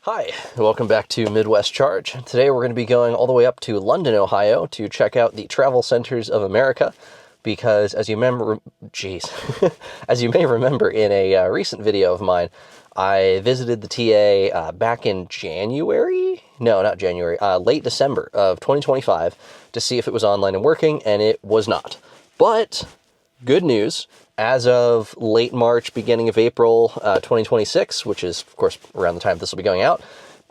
Hi, welcome back to Midwest Charge. Today we're going to be going all the way up to London, Ohio to check out the travel centers of America because as you remember, as you may remember in a recent video of mine, I visited the TA back in January? No, not January, late December of 2025 to see if it was online and working, and it was not. But good news. As of late March, beginning of April 2026, which is, of course, around the time this will be going out,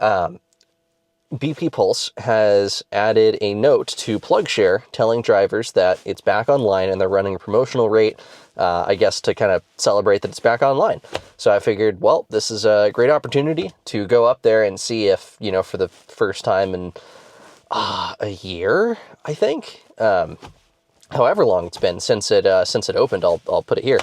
BP Pulse has added a note to PlugShare telling drivers that it's back online and they're running a promotional rate, I guess, to kind of celebrate that it's back online. So I figured, well, this is a great opportunity to go up there and see if, for the first time in a year, I think, however long it's been since it opened, I'll put it here.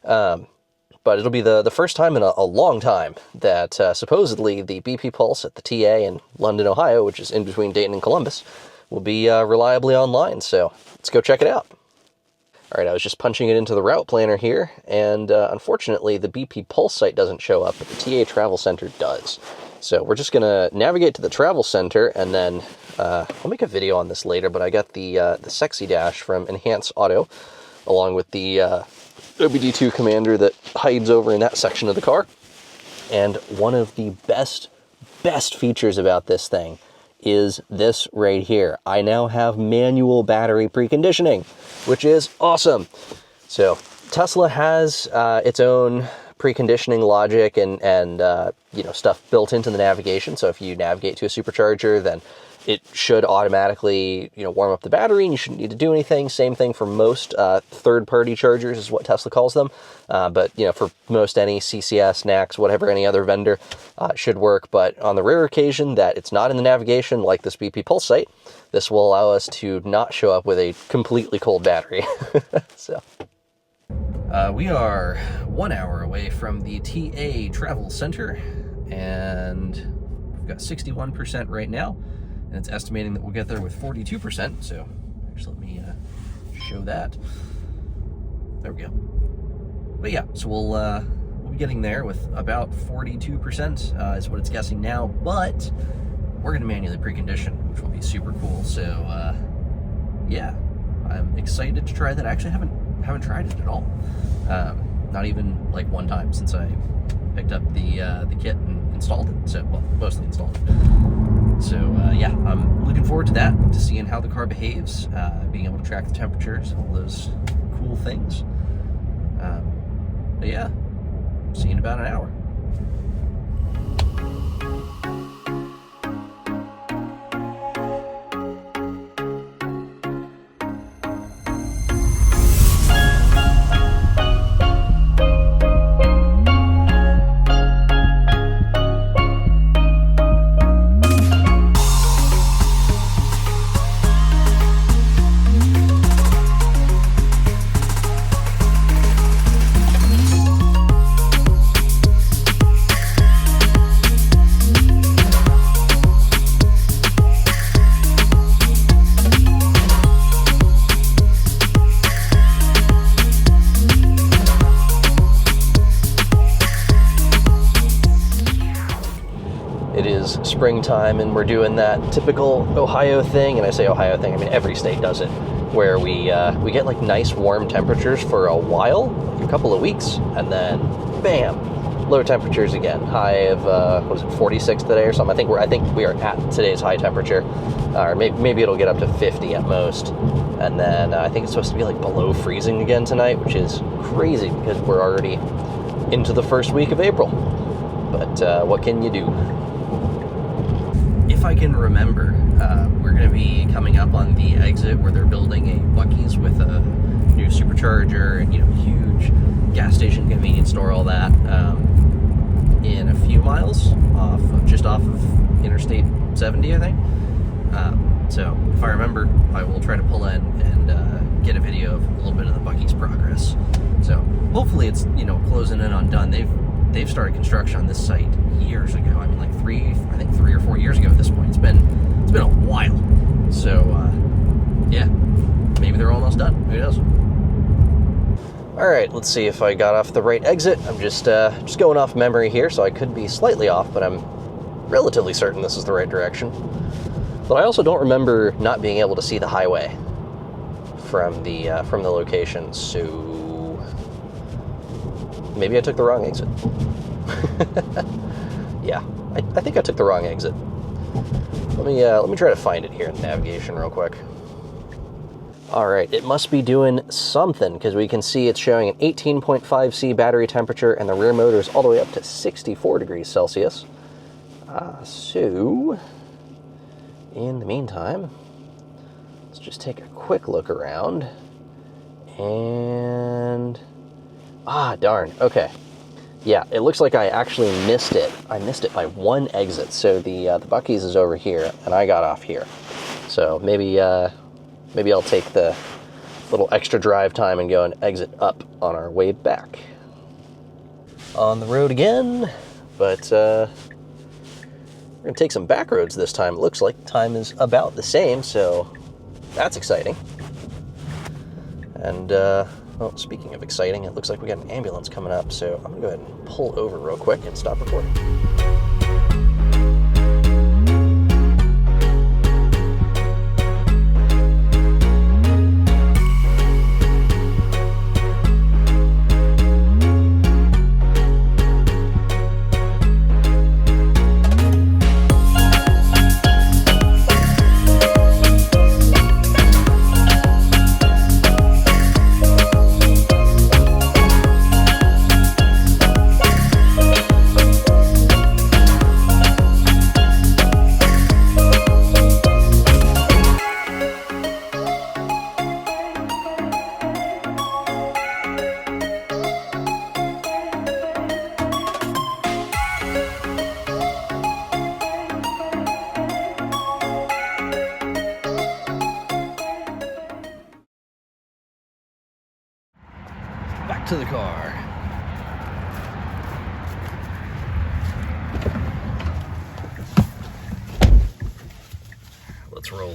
But it'll be the first time in a long time that supposedly the BP Pulse at the TA in London, Ohio, which is in between Dayton and Columbus, will be reliably online. So let's go check it out. All right, I was just punching it into the route planner here, and unfortunately the BP Pulse site doesn't show up, but the TA Travel Center does. So we're just going to navigate to the travel center, and then I'll make a video on this later, but I got the Sexy Dash from Enhance Auto, along with the OBD2 Commander that hides over in that section of the car. And one of the best features about this thing is this right here. I now have manual battery preconditioning, which is awesome. So Tesla has its own preconditioning logic and stuff built into the navigation. So if you navigate to a supercharger, then it should automatically warm up the battery, and you shouldn't need to do anything. Same thing for most third-party chargers is what Tesla calls them. But for most any CCS, NACS, whatever, any other vendor, it should work. But on the rare occasion that it's not in the navigation, like this BP Pulse site, this will allow us to not show up with a completely cold battery. So. We are 1 hour away from the TA Travel Center, and we've got 61% right now, and it's estimating that we'll get there with 42%, so just let me show that. There we go. But yeah, so we'll be getting there with about 42% is what it's guessing now, but we're going to manually precondition, which will be super cool. So yeah, I'm excited to try that. I actually haven't tried it at all. Not even like one time since I picked up the kit and installed it. So, well, mostly installed it. So yeah, I'm looking forward to that, to seeing how the car behaves, being able to track the temperatures, all those cool things. But yeah, see you in about an hour. It is springtime, and we're doing that typical Ohio thing, and I say Ohio thing, I mean every state does it, where we get like nice warm temperatures for a while, like a couple of weeks, and then bam, low temperatures again. High of 46 today or something. I think we are at today's high temperature, or maybe it'll get up to 50 at most, and then I think it's supposed to be like below freezing again tonight, which is crazy because we're already into the first week of April. But what can you do? If I can remember, we're going to be coming up on the exit where they're building a Buc-ee's with a new supercharger and huge gas station, convenience store, all that, in a few miles just off of Interstate 70, I think. So if I remember, I will try to pull in and get a video of a little bit of the Buc-ee's progress. So hopefully it's closing in on done. They've started construction on this site years ago. I mean, like 3 or 4 years ago at this point. It's been a while. So yeah, maybe they're almost done. Who knows? All right, let's see if I got off the right exit. I'm just going off memory here, so I could be slightly off, but I'm relatively certain this is the right direction. But I also don't remember not being able to see the highway from the location, so maybe I took the wrong exit. Yeah, I think I took the wrong exit. Let me try to find it here in navigation real quick. All right, it must be doing something because we can see it's showing an 18.5 C battery temperature and the rear motor is all the way up to 64 degrees Celsius. So, in the meantime, let's just take a quick look around. And, darn, okay. Yeah, it looks like I actually missed it. I missed it by one exit. So the Buc-ee's is over here, and I got off here. So maybe I'll take the little extra drive time and go and exit up on our way back. On the road again, but we're gonna take some back roads this time. It looks like time is about the same, so that's exciting. And well, speaking of exciting, it looks like we got an ambulance coming up, so I'm gonna go ahead and pull over real quick and stop recording. Back to the car. Let's roll.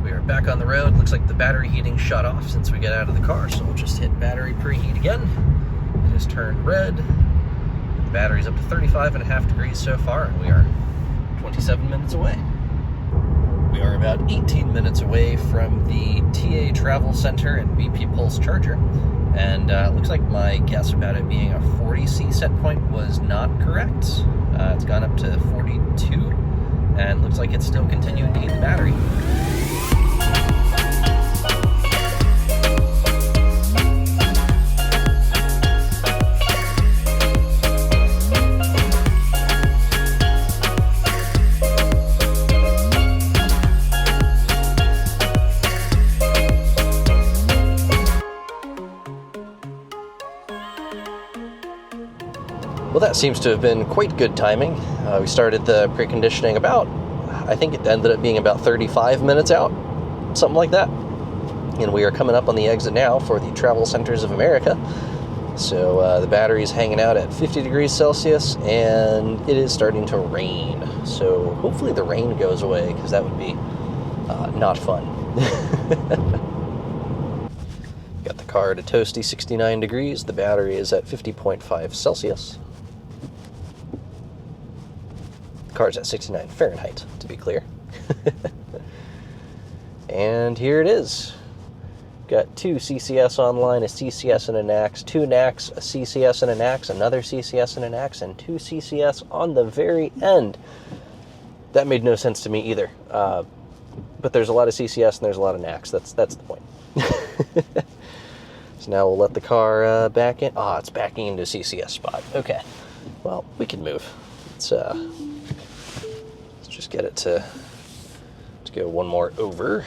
We are back on the road. Looks like the battery heating shut off since we got out of the car, so we'll just hit battery preheat again. It has turned red. The battery's up to 35.5 degrees so far, and we are 27 minutes away. We are about 18 minutes away from the TA Travel Center and BP Pulse Charger. And it looks like my guess about it being a 40C set point was not correct. It's gone up to 42, and looks like it's still continuing to heat the battery. Well, that seems to have been quite good timing. We started the preconditioning about, I think it ended up being about 35 minutes out, something like that. And we are coming up on the exit now for the Travel Centers of America. So the battery is hanging out at 50 degrees Celsius, and it is starting to rain. So hopefully the rain goes away, because that would be not fun. Got the car at a toasty 69 degrees. The battery is at 50.5 Celsius. Car's at 69 Fahrenheit, to be clear. And here it is. Got two CCS online, a CCS and a NACS, two NACS, a CCS and a NACS, another CCS and a NACS, and two CCS on the very end. That made no sense to me either. But there's a lot of CCS and there's a lot of NACS. That's the point. So now we'll let the car back in. It's backing into a CCS spot. Okay. Well, we can move. Let's just get it to go one more over.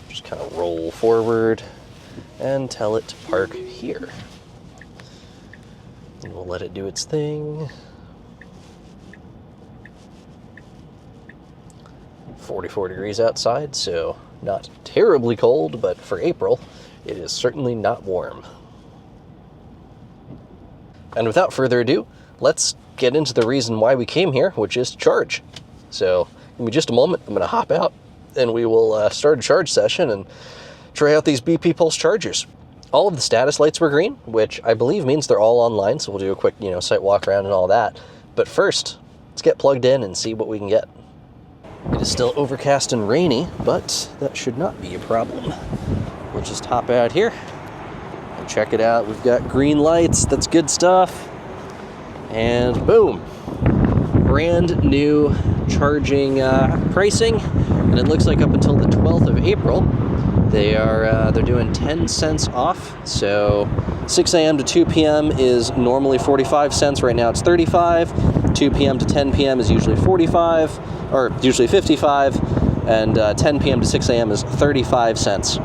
Just kind of roll forward and tell it to park here. And we'll let it do its thing. 44 degrees outside, so not terribly cold, but for April, it is certainly not warm. And without further ado, let's get into the reason why we came here, which is to charge. So, give me just a moment, I'm going to hop out, and we will start a charge session and try out these BP Pulse chargers. All of the status lights were green, which I believe means they're all online, so we'll do a quick, site walk around and all that. But first, let's get plugged in and see what we can get. It is still overcast and rainy, but that should not be a problem. We'll just hop out here and check it out. We've got green lights, that's good stuff. And boom, brand new charging pricing. And it looks like up until the 12th of April, they're doing 10 cents off. So 6 a.m. to 2 p.m. is normally 45 cents. Right now it's 35. 2 p.m. to 10 p.m. is usually 45, or usually 55. And 10 p.m. to 6 a.m. is 35 cents.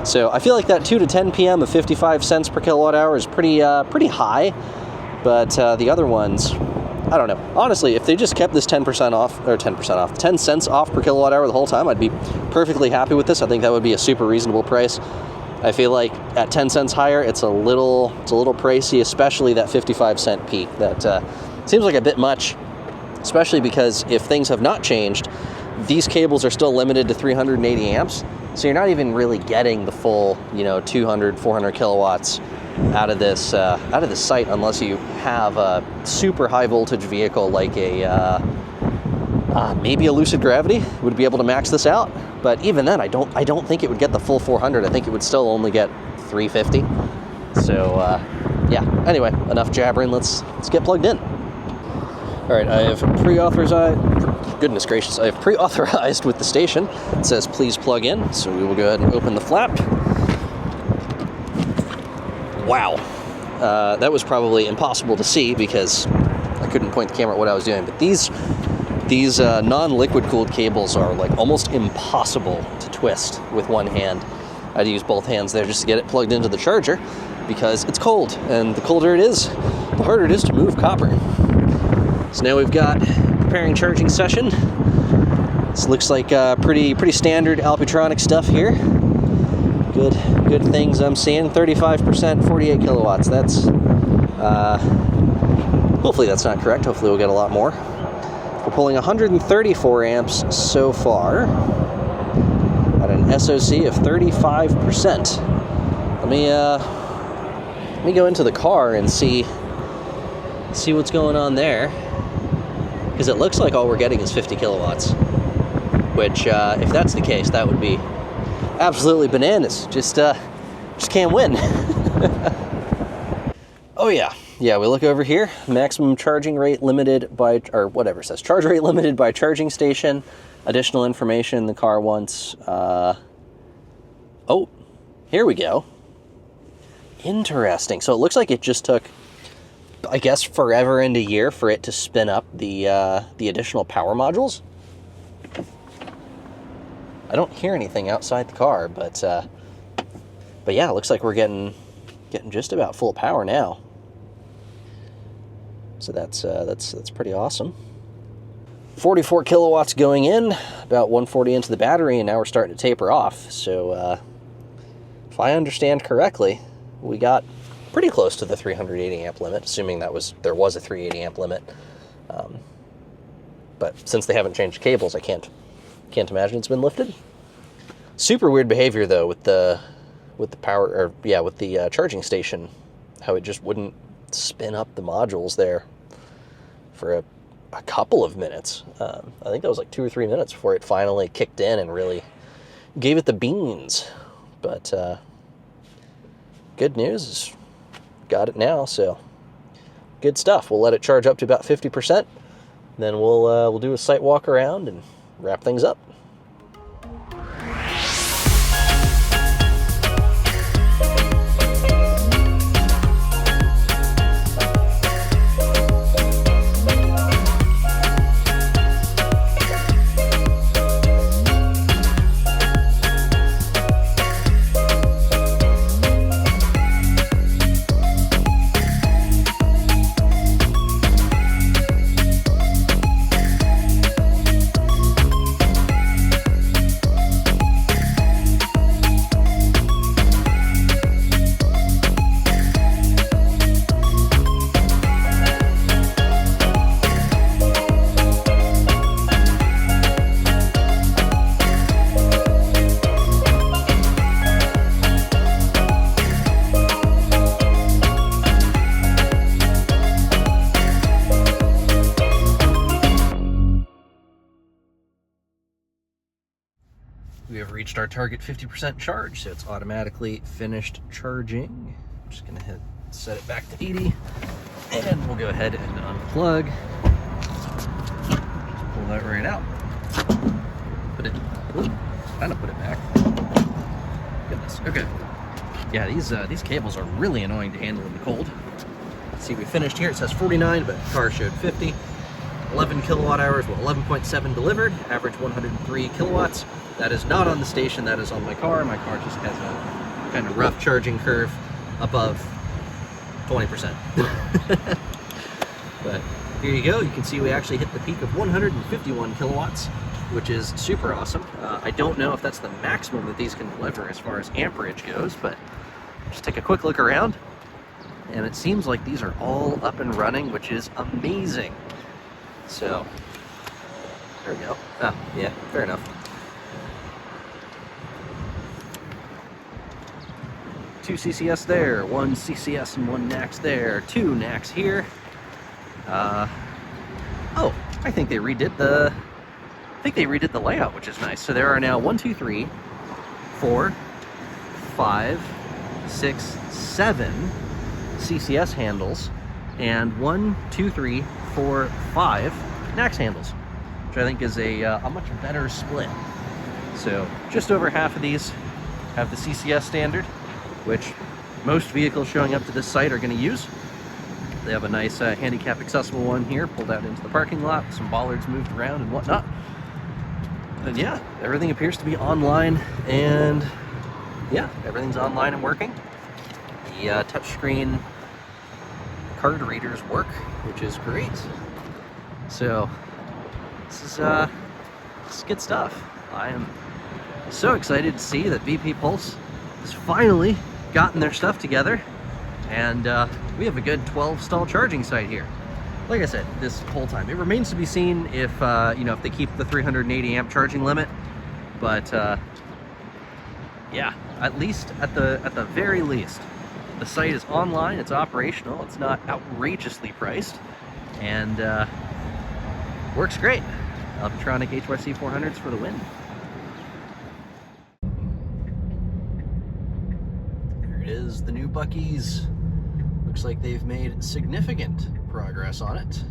So I feel like that 2 to 10 p.m. of 55 cents per kilowatt hour is pretty high. But the other ones, I don't know. Honestly, if they just kept this 10% off, or 10% off, 10 cents off per kilowatt hour the whole time, I'd be perfectly happy with this. I think that would be a super reasonable price. I feel like at 10 cents higher, it's a little pricey, especially that 55 cent peak. That seems like a bit much, especially because if things have not changed, these cables are still limited to 380 amps. So you're not even really getting the full, 200, 400 kilowatts out of this site, unless you have a super high voltage vehicle like maybe a Lucid Gravity would be able to max this out. But even then, I don't think it would get the full 400. I think it would still only get 350. So yeah. Anyway, enough jabbering. Let's get plugged in. All right, I have goodness gracious, I have pre-authorized with the station. It says please plug in, so we will go ahead and open the flap. Wow, that was probably impossible to see because I couldn't point the camera at what I was doing. But these non-liquid cooled cables are like almost impossible to twist with one hand. I had to use both hands there just to get it plugged into the charger because it's cold, and the colder it is, the harder it is to move copper. So now we've got preparing charging session. This looks like pretty standard Alpitronic stuff here. Good things I'm seeing. 35%, 48 kilowatts. That's hopefully that's not correct. Hopefully we'll get a lot more. We're pulling 134 amps so far at an SOC of 35%. Let me go into the car and see what's going on there, because it looks like all we're getting is 50 kilowatts. Which, if that's the case, that would be absolutely bananas. Just can't win. Oh yeah, we look over here. Maximum charging rate limited by, or whatever it says, charge rate limited by charging station. Additional information the car wants. Oh, here we go. Interesting. So it looks like it just took, I guess, forever and a year for it to spin up the additional power modules. I don't hear anything outside the car, but yeah, it looks like we're getting just about full power now. So that's pretty awesome. 44 kilowatts going in, about 140 into the battery, and now we're starting to taper off. So if I understand correctly, we got pretty close to the 380 amp limit, assuming there was a 380 amp limit. But since they haven't changed cables, I can't imagine it's been lifted. Super weird behavior though with the power, or yeah, with the charging station, how it just wouldn't spin up the modules there for a couple of minutes. I think that was like 2 or 3 minutes before it finally kicked in and really gave it the beans. But good news is got it now, so good stuff. We'll let it charge up to about 50%. Then we'll do a site walk around and wrap things up. we have reached our target 50% charge, so it's automatically finished charging. I'm just gonna set it back to 80, and we'll go ahead and unplug. Just pull that right out. Put it, kind of put it back. Goodness, okay. Yeah, these cables are really annoying to handle in the cold. Let's see, we finished here. It says 49, but the car showed 50. 11 kilowatt hours, well, 11.7 delivered, average 103 kilowatts. That is not on the station, that is on my car. My car just has a kind of rough charging curve above 20%. But here you go, you can see we actually hit the peak of 151 kilowatts, which is super awesome. I don't know if that's the maximum that these can deliver as far as amperage goes, but just take a quick look around, and it seems like these are all up and running, which is amazing. So, there we go. Oh, yeah, fair enough. 2 CCS there, 1 CCS and 1 NACS there, 2 NACS here. Oh, I think they redid the layout, which is nice. So there are now 1, 2, 3, 4, 5, 6, 7 CCS handles, and 1, 2, 3, 4, 5 NACS handles, which I think is a much better split. So just over half of these have the CCS standard, which most vehicles showing up to this site are going to use. They have a nice handicap accessible one here, pulled out into the parking lot, some bollards moved around and whatnot. And yeah, everything appears to be online, and yeah, everything's online and working. The touchscreen card readers work, which is great. So this is good stuff. I am so excited to see that VP Pulse has finally gotten their stuff together, and we have a good 12 stall charging site here. Like I said, this whole time, it remains to be seen if you know, if they keep the 380 amp charging limit, but yeah, at least at the very least, the site is online, it's operational, it's not outrageously priced, and works great. Alphatronic HYC 400s for the win. Here it is, the new Buc-ee's. Looks like they've made significant progress on it.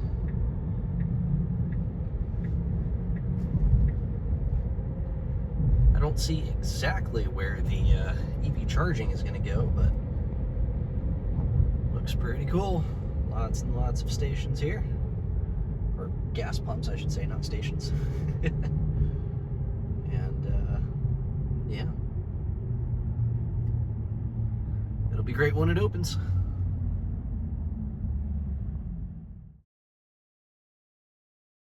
I don't see exactly where the EV charging is going to go, but looks pretty cool. Lots and lots of stations here. Or gas pumps, I should say, not stations. And yeah. It'll be great when it opens.